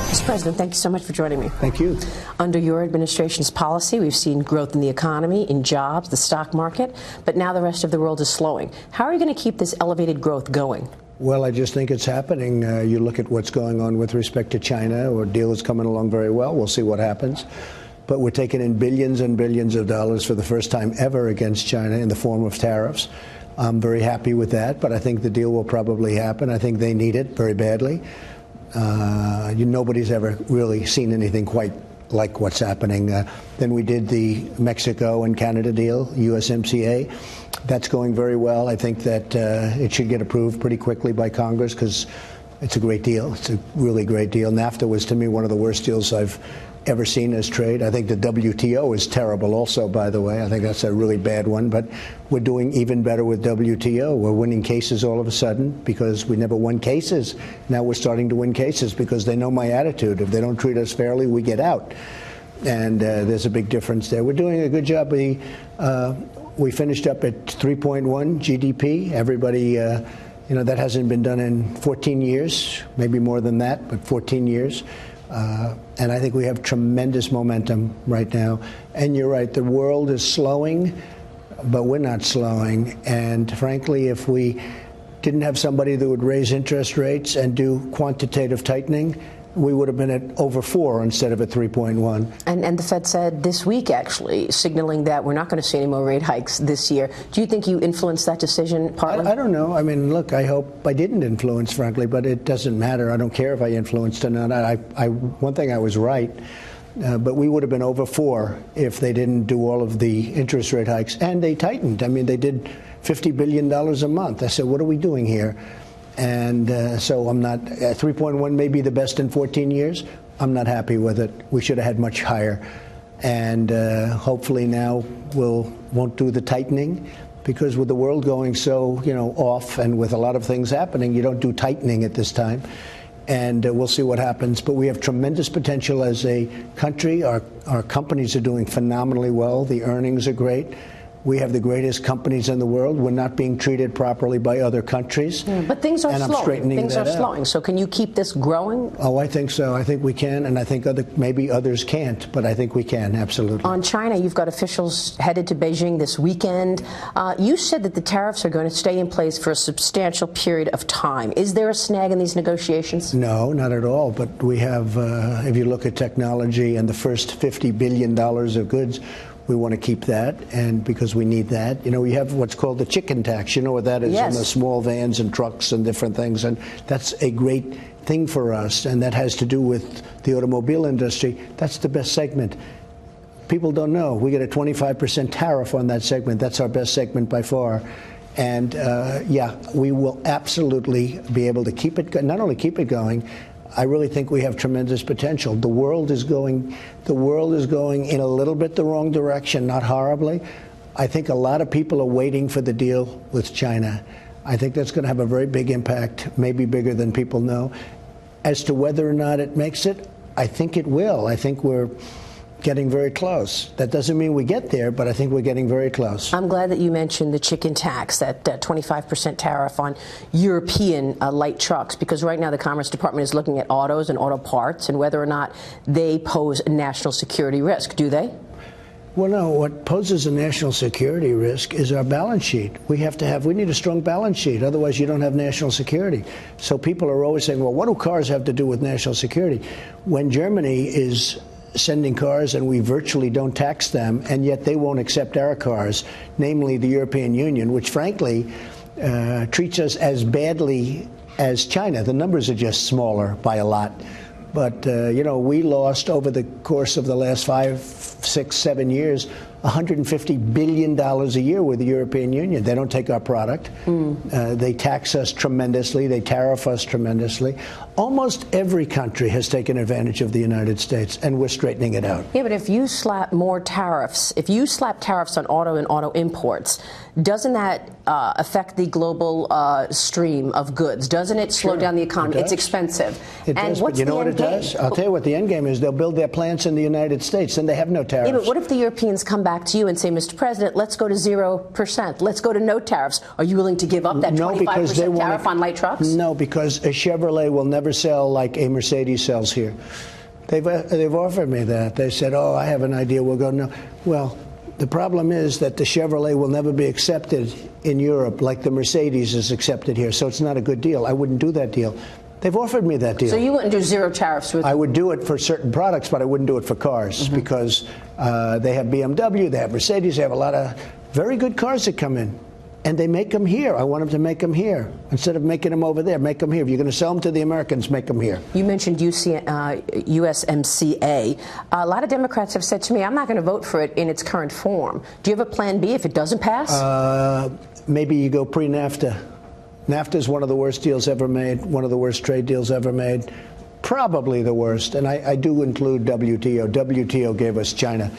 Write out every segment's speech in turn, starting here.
Mr. President, thank you so much for joining me. Thank you. Under your administration's policy, we've seen growth in the economy, in jobs, the stock market, but now the rest of the world is slowing. How are you going to keep this elevated growth going? Well, I just think it's happening. You look at what's going on with respect to China, or deal is coming along very well. We'll see what happens. But we're taking in billions and billions of dollars for the first time ever against China in the form of tariffs. I'm very happy with that, but I think the deal will probably happen. I think they need it very badly. Nobody's ever really seen anything quite like what's happening. Then we did the Mexico and Canada deal, USMCA. That's going very well. I think that it should get approved pretty quickly by Congress because it's a great deal. It's a really great deal. NAFTA was, to me, one of the worst deals I've ever seen as trade. I think the WTO is terrible also, by the way. I think that's a really bad one. But we're doing even better with WTO. We're winning cases all of a sudden because we never won cases. Now we're starting to win cases because they know my attitude. If they don't treat us fairly, we get out. And there's a big difference there. We're doing a good job. We finished up at 3.1 GDP. Everybody, that hasn't been done in 14 years, maybe more than that, but 14 years. And I think we have tremendous momentum right now. And you're right, the world is slowing, but we're not slowing. And frankly, if we didn't have somebody that would raise interest rates and do quantitative tightening, we would have been at over 4 instead of at 3.1. And the Fed said this week, actually, signaling that we're not going to see any more rate hikes this year. Do you think you influenced that decision partly? I don't know. I mean, look, I hope I didn't influence, frankly, but it doesn't matter. I don't care if I influenced or not. One thing, I was right. But we would have been over 4 if they didn't do all of the interest rate hikes. And they tightened. I mean, they did $50 billion a month. I said, what are we doing here? And so I'm not, 3.1 may be the best in 14 years. I'm not happy with it. We should have had much higher. And hopefully now won't do the tightening, because with the world going so, off and with a lot of things happening, you don't do tightening at this time. And we'll see what happens. But we have tremendous potential as a country. Our companies are doing phenomenally well. The earnings are great. We have the greatest companies in the world. We're not being treated properly by other countries. But things are slowing. Things are slowing. So can you keep this growing? Oh, I think so. I think we can, and I think maybe others can't, but I think we can, absolutely. On China, you've got officials headed to Beijing this weekend. You said that the tariffs are going to stay in place for a substantial period of time. Is there a snag in these negotiations? No, not at all. But we have, if you look at technology and the first $50 billion of goods, we want to keep that, and because we need that. We have what's called the chicken tax. You know what that is? Yes. On the small vans and trucks and different things, and that's a great thing for us, and that has to do with the automobile industry. That's the best segment. People don't know. We get a 25% tariff on that segment. That's our best segment by far. And we will absolutely be able to keep it, not only keep it going, I really think we have tremendous potential. The world is going in a little bit the wrong direction, not horribly. I think a lot of people are waiting for the deal with China. I think that's going to have a very big impact, maybe bigger than people know. As to whether or not it makes it, I think it will. I think we're getting very close. That doesn't mean we get there, but I think we're getting very close. I'm glad that you mentioned the chicken tax, that 25% tariff on European light trucks, because right now the Commerce Department is looking at autos and auto parts and whether or not they pose a national security risk. Do they? Well, no. What poses a national security risk is our balance sheet. We need a strong balance sheet. Otherwise, you don't have national security. So people are always saying, well, what do cars have to do with national security? When Germany is sending cars and we virtually don't tax them, and yet they won't accept our cars, namely the European Union, which frankly treats us as badly as China. The numbers are just smaller by a lot. But, we lost over the course of the last 5, 6, 7 years $150 billion a year with the European Union. They don't take our product. They tax us tremendously. They tariff us tremendously. Almost every country has taken advantage of the United States, and we're straightening it out. Yeah, but if you slap more tariffs, if you slap tariffs on auto and auto imports, doesn't that affect the global stream of goods? Doesn't it slow down the economy? It's expensive. It does, but you know what it does? I'll tell you what the end game is. They'll build their plants in the United States, and they have no tariffs. Yeah, but what if the Europeans come back back to you and say, Mr. President, let's go to 0%. Let's go to no tariffs. Are you willing to give up that 25% tariff on light trucks? No, because a Chevrolet will never sell like a Mercedes sells here. They've offered me that. They said, oh, I have an idea. We'll go, no. Well, the problem is that the Chevrolet will never be accepted in Europe like the Mercedes is accepted here. So it's not a good deal. I wouldn't do that deal. They've offered me that deal. So you wouldn't do zero tariffs with? I would do it for certain products, but I wouldn't do it for cars because they have BMW, they have Mercedes, they have a lot of very good cars that come in. And they make them here. I want them to make them here. Instead of making them over there, make them here. If you're going to sell them to the Americans, make them here. You mentioned USMCA. A lot of Democrats have said to me, I'm not going to vote for it in its current form. Do you have a plan B if it doesn't pass? Maybe you go pre-NAFTA. NAFTA is one of the worst deals ever made, one of the worst trade deals ever made, probably the worst. And I do include WTO. WTO gave us China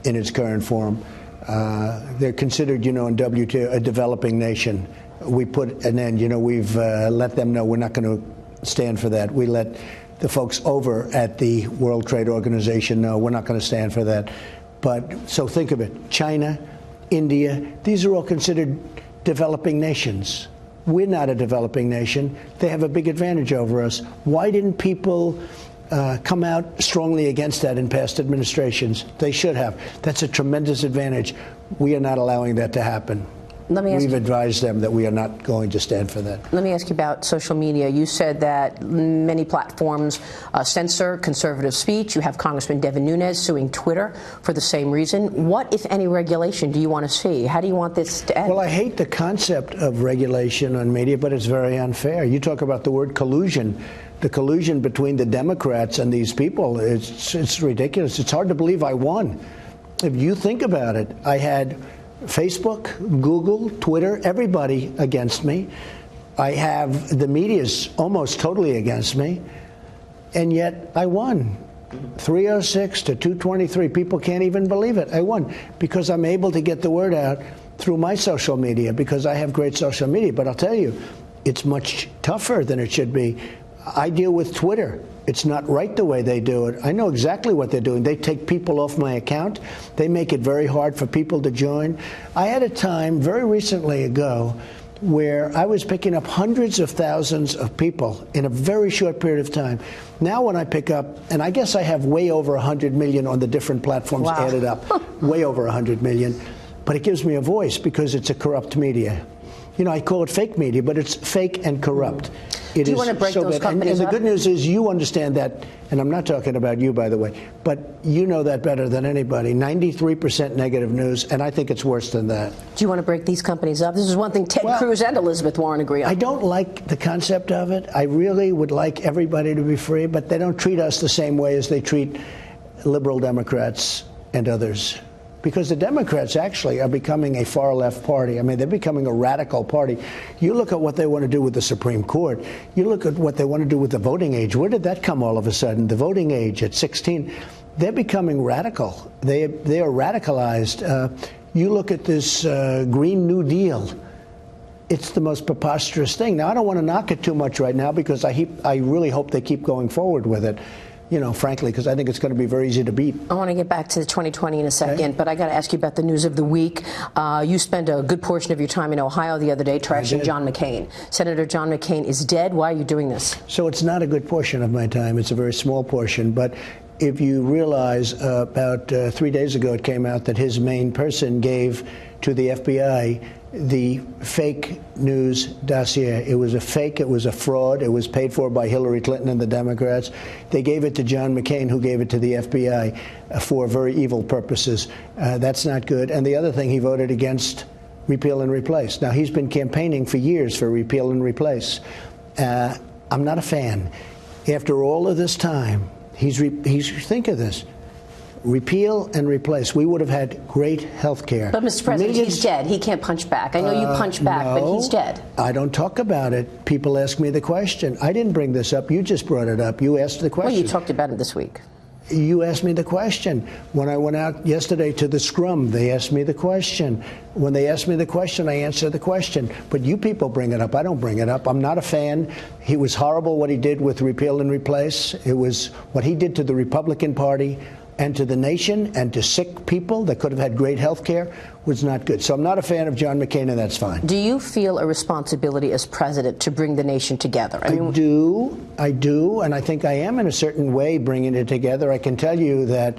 in its current form. They're considered, in WTO, a developing nation. We put an end, we've let them know we're not going to stand for that. We let the folks over at the World Trade Organization know we're not going to stand for that. But so think of it, China, India, these are all considered developing nations. We're not a developing nation. They have a big advantage over us. Why didn't people come out strongly against that in past administrations? They should have. That's a tremendous advantage. We are not allowing that to happen. We've advised them that we are not going to stand for that. Let me ask you about social media. You said that many platforms censor conservative speech. You have Congressman Devin Nunes suing Twitter for the same reason. What, if any, regulation do you want to see? How do you want this to end? Well, I hate the concept of regulation on media, but it's very unfair. You talk about the word collusion. The collusion between the Democrats and these people, it's ridiculous. It's hard to believe I won. If you think about it, I had Facebook, Google, Twitter, everybody against me. I have the media's almost totally against me, and yet I won. 306 to 223. People can't even believe it. I won because I'm able to get the word out through my social media because I have great social media. But I'll tell you, it's much tougher than it should be. I deal with Twitter. It's not right the way they do it. I know exactly what they're doing. They take people off my account. They make it very hard for people to join. I had a time very recently ago where I was picking up hundreds of thousands of people in a very short period of time. Now when I pick up, and I guess I have way over 100 million on the different platforms added up, way over 100 million, but it gives me a voice because it's a corrupt media. I call it fake media, but it's fake and corrupt. Do you want to break those companies up? And the good news is you understand that, and I'm not talking about you, by the way, but you know that better than anybody. 93% negative news, and I think it's worse than that. Do you want to break these companies up? This is one thing Ted Cruz and Elizabeth Warren agree on. I don't like the concept of it. I really would like everybody to be free, but they don't treat us the same way as they treat liberal Democrats and others. Because the Democrats actually are becoming a far-left party. I mean, they're becoming a radical party. You look at what they want to do with the Supreme Court. You look at what they want to do with the voting age. Where did that come all of a sudden? The voting age at 16. They're becoming radical. They are radicalized. You look at this Green New Deal. It's the most preposterous thing. Now, I don't want to knock it too much right now because I really hope they keep going forward with it. Frankly, because I think it's going to be very easy to beat. I want to get back to the 2020 in a second, but I got to ask you about the news of the week. You spent a good portion of your time in Ohio the other day trashing John McCain. Senator John McCain is dead. Why are you doing this? So it's not a good portion of my time. It's a very small portion. But if you realize about 3 days ago it came out that his main person gave to the FBI the fake news dossier. It was a fake. It was a fraud. It was paid for by Hillary Clinton and the Democrats. They gave it to John McCain, who gave it to the FBI for very evil purposes. That's not good. And the other thing, he voted against repeal and replace. Now, he's been campaigning for years for repeal and replace. I'm not a fan. After all of this time, think of this. Repeal and replace. We would have had great health care. But, Mr. President, he's dead. He can't punch back. I know you punch back, but he's dead. I don't talk about it. People ask me the question. I didn't bring this up. You just brought it up. You asked the question. Well, you talked about it this week. You asked me the question. When I went out yesterday to the scrum, they asked me the question. When they asked me the question, I answered the question. But you people bring it up. I don't bring it up. I'm not a fan. He was horrible what he did with repeal and replace. It was what he did to the Republican Party and to the nation and to sick people that could have had great health care was not good. So I'm not a fan of John McCain, and that's fine. Do you feel a responsibility as president to bring the nation together? I do, and I think I am in a certain way bringing it together. I can tell you that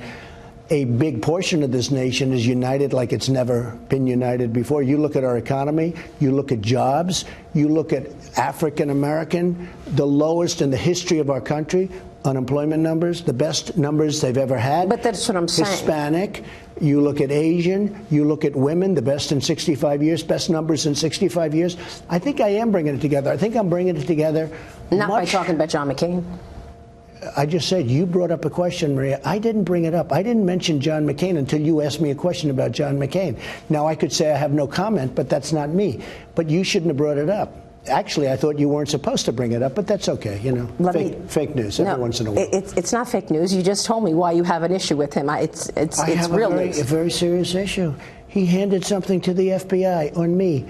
a big portion of this nation is united like it's never been united before. You look at our economy, you look at jobs, you look at African American, the lowest in the history of our country, unemployment numbers, the best numbers they've ever had. But that's what I'm saying. Hispanic, you look at Asian, you look at women, the best in 65 years, best numbers in 65 years. I think I am bringing it together. I think I'm bringing it together. Not by talking about John McCain. I just said, you brought up a question, Maria. I didn't bring it up. I didn't mention John McCain until you asked me a question about John McCain. Now, I could say I have no comment, but that's not me. But you shouldn't have brought it up. Actually, I thought you weren't supposed to bring it up, but that's okay. You know, fake news every once in a while. It's not fake news. You just told me why you have an issue with him. It's real news. A very serious issue. He handed something to the FBI on me.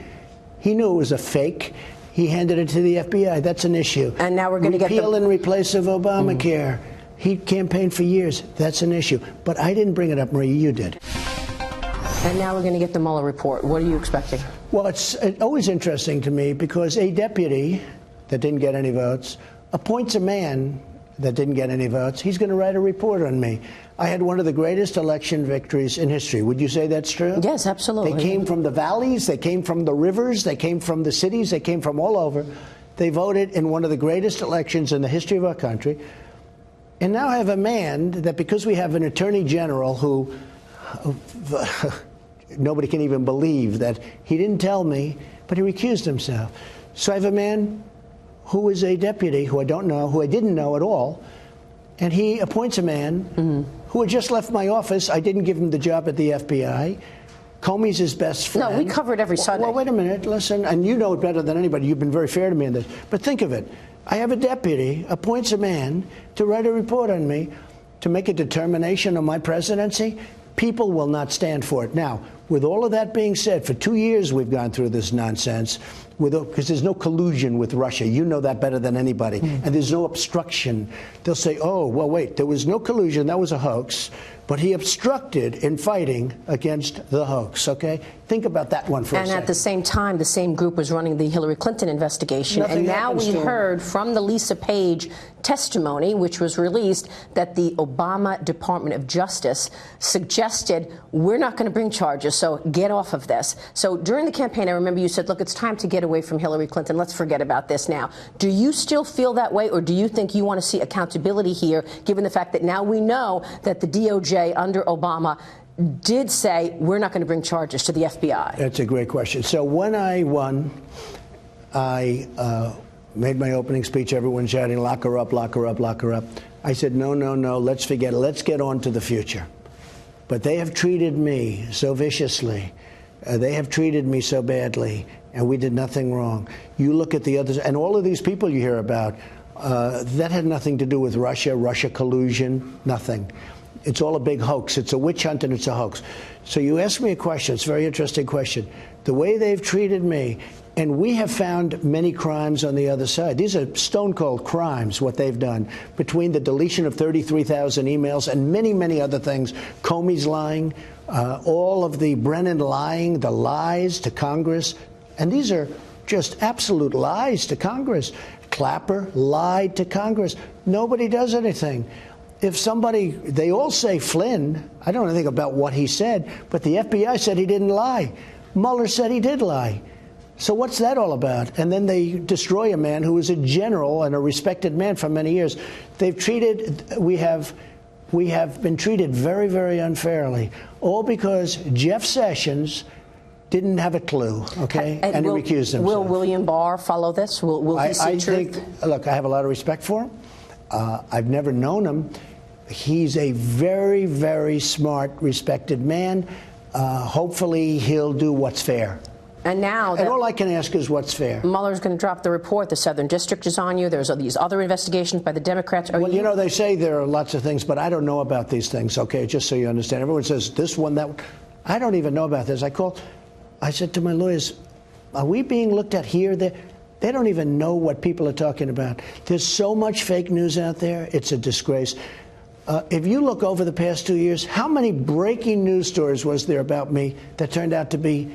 He knew it was a fake. He handed it to the FBI. That's an issue. And now we're going to get repeal and replace of Obamacare. He campaigned for years. That's an issue. But I didn't bring it up, Maria. You did. And now we're going to get the Mueller report. What are you expecting? Well, it's always interesting to me because a deputy that didn't get any votes appoints a man that didn't get any votes. He's going to write a report on me. I had one of the greatest election victories in history. Would you say that's true? Yes, absolutely. They came from the valleys, they came from the rivers, they came from the cities, they came from all over. They voted in one of the greatest elections in the history of our country. And now I have a man that, because we have an attorney general who nobody can even believe that he didn't tell me, but he recused himself. So I have a man who is a deputy who I don't know, who I didn't know at all, and he appoints a man who had just left my office. I didn't give him the job at the FBI. Comey's his best friend. No, we cover it every Sunday. Well, wait a minute. Listen, and you know it better than anybody. You've been very fair to me in this. But think of it. I have a deputy appoints a man to write a report on me to make a determination on my presidency. People will not stand for it. Now, with all of that being said, for 2 years we've gone through this nonsense because there's no collusion with Russia. You know that better than anybody. And there's no obstruction. They'll say, oh, well, wait, there was no collusion. That was a hoax. But he obstructed in fighting against the hoax, okay? Think about that one for a second. And at the same time, the same group was running the Hillary Clinton investigation. And now we heard from the Lisa Page testimony, which was released, that the Obama Department of Justice suggested, we're not going to bring charges, so get off of this. So during the campaign, I remember you said, look, it's time to get away from Hillary Clinton. Let's forget about this now. Do you still feel that way, or do you think you want to see accountability here, given the fact that now we know that the DOJ under Obama did say, we're not going to bring charges to the FBI? That's a great question. So when I won, I made my opening speech, everyone shouting, lock her up, lock her up, lock her up. I said, no, no, no, let's forget it. Let's get on to the future. But they have treated me so viciously. They have treated me so badly, and we did nothing wrong. You look at the others, and all of these people you hear about, that had nothing to do with Russia collusion, nothing. It's all a big hoax. It's a witch hunt and it's a hoax. So you asked me a question. It's a very interesting question. The way they've treated me, and we have found many crimes on the other side. These are stone-cold crimes, what they've done, between the deletion of 33,000 emails and many, many other things. Comey's lying, all of the Brennan lying, the lies to Congress. And these are just absolute lies to Congress. Clapper lied to Congress. Nobody does anything. If somebody, they all say Flynn, I don't know anything about what he said, but the FBI said he didn't lie. Mueller said he did lie. So what's that all about? And then they destroy a man who was a general and a respected man for many years. They've treated, we have been treated very, very unfairly, all because Jeff Sessions didn't have a clue, okay, and he recused himself. Will William Barr follow this? Will he see truth? Look, I have a lot of respect for him. I've never known him. He's a very, very smart, respected man. Hopefully, he'll do what's fair. And now, and all I can ask is what's fair. Mueller's going to drop the report. The Southern District is on you. There's these other investigations by the Democrats. Well, you know, they say there are lots of things, but I don't know about these things, okay, just so you understand. Everyone says this one, that one. I don't even know about this. I said to my lawyers, are we being looked at here? They don't even know what people are talking about. There's so much fake news out there. It's a disgrace. If you look over the past 2 years, how many breaking news stories was there about me that turned out to be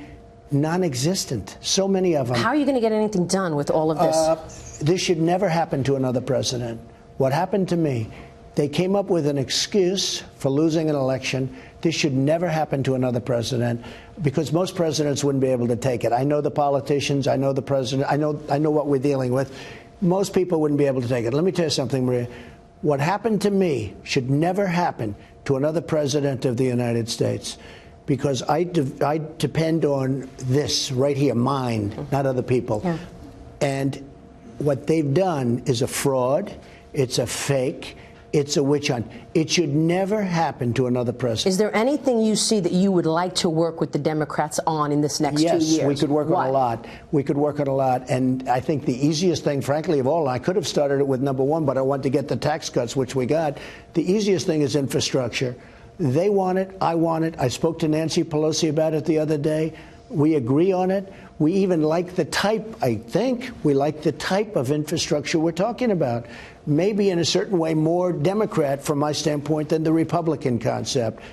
non-existent? So many of them. How are you going to get anything done with all of this? This should never happen to another president. What happened to me, they came up with an excuse for losing an election. This should never happen to another president, because most presidents wouldn't be able to take it. I know the politicians, I know the president, I know what we're dealing with. Most people wouldn't be able to take it. Let me tell you something, Maria. What happened to me should never happen to another president of the United States, because I depend on this right here, mine, not other people. Yeah. And what they've done is a fraud. It's a fake. It's a witch hunt. It should never happen to another president. Is there anything you see that you would like to work with the Democrats on in this next 2 years? Yes, we could work on a lot. We could work on a lot. And I think the easiest thing, frankly, of all, I could have started it with number one, but I want to get the tax cuts, which we got. The easiest thing is infrastructure. They want it. I want it. I spoke to Nancy Pelosi about it the other day. We agree on it. We even like the type, I think, we like the type of infrastructure we're talking about. Maybe in a certain way more Democrat from my standpoint than the Republican concept,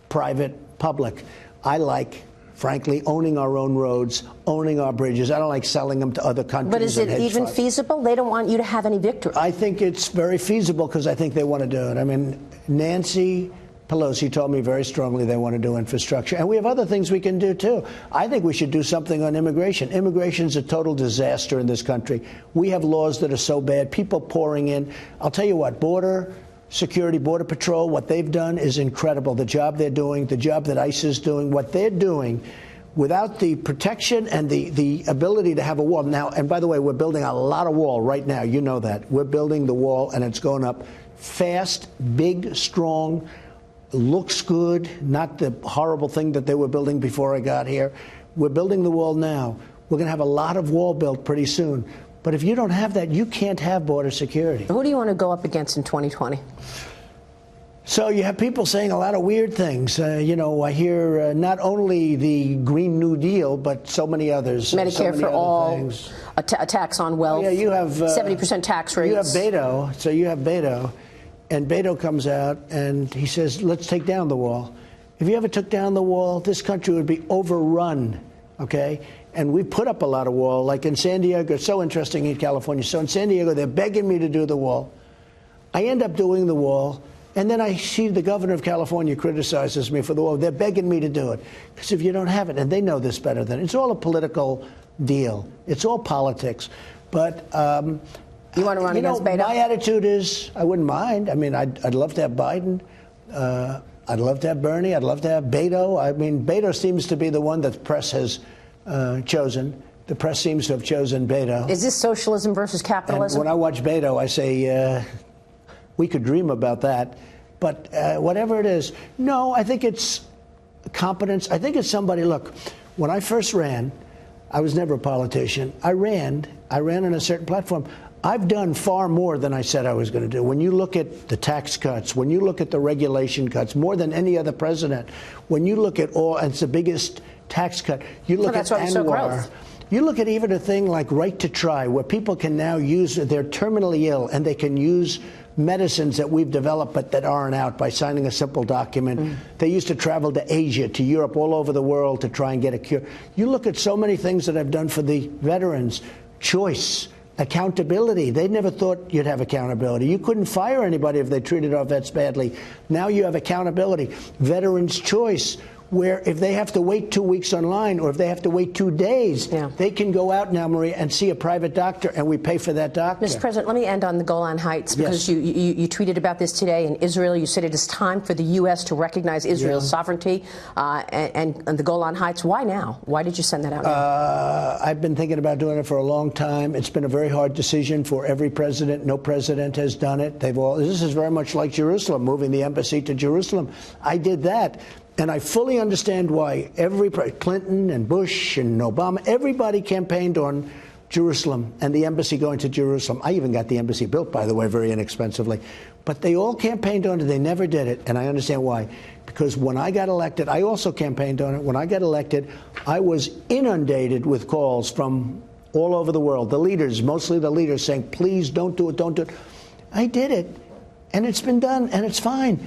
private, public. I like, frankly, owning our own roads, owning our bridges. I don't like selling them to other countries. But is it even feasible? They don't want you to have any victory. I think it's very feasible because I think they want to do it. I mean, Nancy Pelosi told me very strongly they want to do infrastructure. And we have other things we can do, too. I think we should do something on immigration. Immigration is a total disaster in this country. We have laws that are so bad, people pouring in. I'll tell you what, border security, Border Patrol, what they've done is incredible. The job they're doing, the job that ICE is doing, what they're doing without the protection and the ability to have a wall. Now, and by the way, we're building a lot of wall right now. You know that. We're building the wall, and it's going up fast, big, strong. Looks good, not the horrible thing that they were building before I got here. We're building the wall now. We're going to have a lot of wall built pretty soon. But if you don't have that, you can't have border security. Who do you want to go up against in 2020? So you have people saying a lot of weird things. You know, I hear not only the Green New Deal, but so many others. Medicare for all, a tax on wealth. Yeah, you have 70% tax rates. You have Beto. So you have Beto. And Beto comes out and he says, let's take down the wall. If you ever took down the wall, this country would be overrun, okay? And we put up a lot of wall, like in San Diego. It's so interesting in California. So in San Diego, they're begging me to do the wall. I end up doing the wall, and then I see the governor of California criticizes me for the wall. They're begging me to do it. Because if you don't have it, and they know this better than, it's all a political deal. It's all politics. But you want to run against Beto? My attitude is I wouldn't mind. I mean, I'd love to have Biden. I'd love to have Bernie. I'd love to have Beto. I mean, Beto seems to be the one that the press has chosen. The press seems to have chosen Beto. Is this socialism versus capitalism? And when I watch Beto, I say we could dream about that. But whatever it is, no, I think it's competence. I think it's somebody, look, when I first ran, I was never a politician. I ran on a certain platform. I've done far more than I said I was going to do. When you look at the tax cuts, when you look at the regulation cuts, more than any other president, when you look at all, and it's the biggest tax cut, you look at Anwar, you look at even a thing like Right to Try, where people can now use, they're terminally ill, and they can use medicines that we've developed but that aren't out by signing a simple document. They used to travel to Asia, to Europe, all over the world to try and get a cure. You look at so many things that I've done for the veterans. Choice. Accountability. They never thought you'd have accountability. You couldn't fire anybody if they treated our vets badly. Now you have accountability. Veterans' choice, where if they have to wait 2 weeks online or if they have to wait 2 days, they can go out now, Maria, and see a private doctor, and we pay for that doctor. Mr. President, let me end on the Golan Heights, because you tweeted about this today in Israel. You said it is time for the U.S. to recognize Israel's sovereignty and the Golan Heights. Why now? Why did you send that out now? I've been thinking about doing it for a long time. It's been a very hard decision for every president. No president has done it. This is very much like Jerusalem, moving the embassy to Jerusalem. I did that. And I fully understand why Clinton and Bush and Obama, everybody campaigned on Jerusalem and the embassy going to Jerusalem. I even got the embassy built, by the way, very inexpensively. But they all campaigned on it. They never did it. And I understand why. Because when I got elected, I also campaigned on it. When I got elected, I was inundated with calls from all over the world. The leaders, mostly the leaders, saying, please don't do it, don't do it. I did it. And it's been done, and it's fine.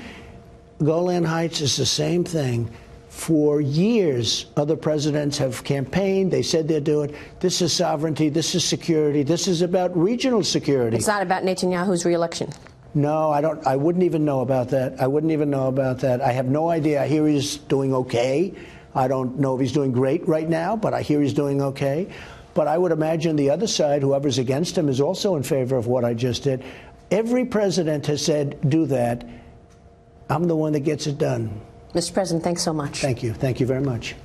Golan Heights is the same thing. For years, other presidents have campaigned. They said they're doing. This is sovereignty. This is security. This is about regional security. It's not about Netanyahu's reelection. No, I don't. I wouldn't even know about that. I wouldn't even know about that. I have no idea. I hear he's doing okay. I don't know if he's doing great right now, but I hear he's doing okay. But I would imagine the other side, whoever's against him, is also in favor of what I just did. Every president has said, do that. I'm the one that gets it done. Mr. President, thanks so much. Thank you. Thank you very much.